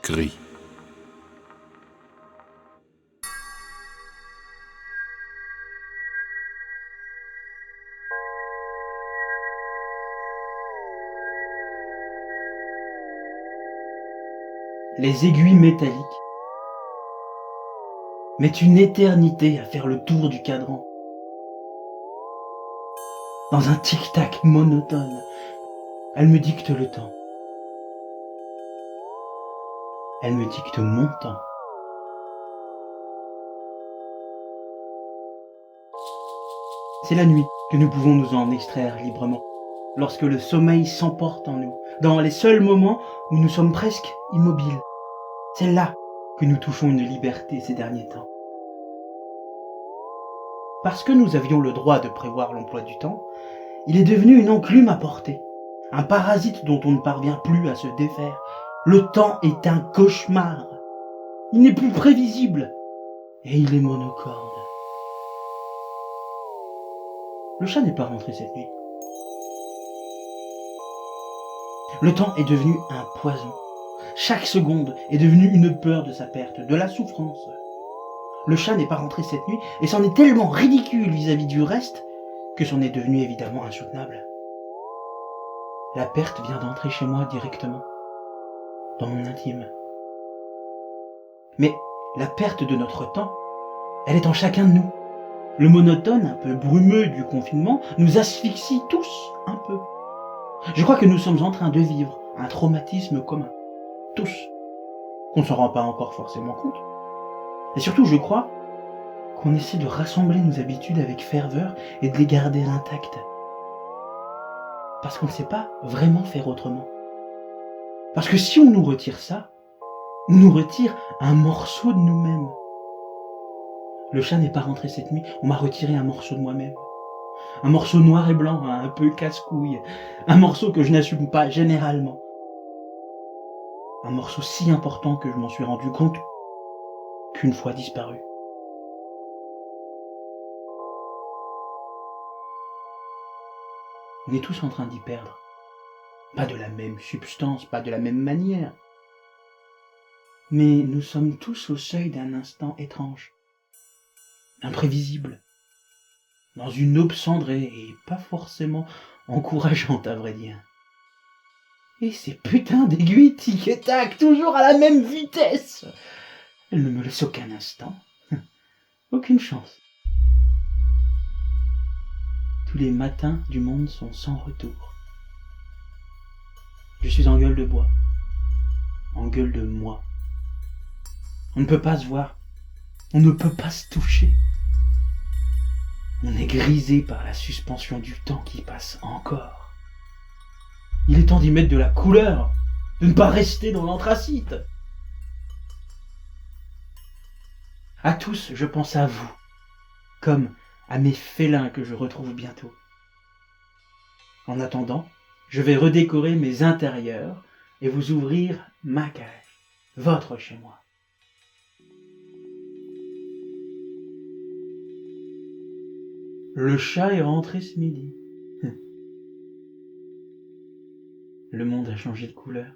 Gris. Les aiguilles métalliques mettent une éternité à faire le tour du cadran. Dans un tic-tac monotone, elles me dictent le temps. Elles me dictent mon temps. C'est la nuit que nous pouvons nous en extraire librement, lorsque le sommeil s'emporte en nous, dans les seuls moments où nous sommes presque immobiles. C'est là que nous touchons une liberté ces derniers temps. Parce que nous avions le droit de prévoir l'emploi du temps, il est devenu une enclume à portée, un parasite dont on ne parvient plus à se défaire. Le temps est un cauchemar. Il n'est plus prévisible et il est monocorde. Le chat n'est pas rentré cette nuit. Le temps est devenu un poison. Chaque seconde est devenue une peur de sa perte, de la souffrance. Le chat n'est pas rentré cette nuit et c'en est tellement ridicule vis-à-vis du reste que c'en est devenu évidemment insoutenable. La perte vient d'entrer chez moi directement, dans mon intime. Mais la perte de notre temps, elle est en chacun de nous. Le monotone, un peu brumeux du confinement, nous asphyxie tous un peu. Je crois que nous sommes en train de vivre un traumatisme commun, tous, qu'on ne s'en rend pas encore forcément compte. Et surtout, je crois qu'on essaie de rassembler nos habitudes avec ferveur et de les garder intactes. Parce qu'on ne sait pas vraiment faire autrement. Parce que si on nous retire ça, on nous retire un morceau de nous-mêmes. Le chat n'est pas rentré cette nuit, on m'a retiré un morceau de moi-même. Un morceau noir et blanc, un peu casse-couille. Un morceau que je n'assume pas généralement. Un morceau si important que je m'en suis rendu compte qu'une fois disparu. On est tous en train d'y perdre. Pas de la même substance, pas de la même manière. Mais nous sommes tous au seuil d'un instant étrange, imprévisible, dans une aube cendrée et pas forcément encourageante à vrai dire. Et ces putains d'aiguilles tic et tac, toujours à la même vitesse. Elles ne me laissent aucun instant, aucune chance. Tous les matins du monde sont sans retour. Je suis en gueule de bois, en gueule de moi. On ne peut pas se voir, on ne peut pas se toucher. On est grisé par la suspension du temps qui passe encore. Il est temps d'y mettre de la couleur, de ne pas rester dans l'anthracite. À tous, je pense à vous, comme à mes félins que je retrouve bientôt. En attendant, je vais redécorer mes intérieurs et vous ouvrir ma cage, votre chez moi. Le chat est rentré ce midi. Le monde a changé de couleur.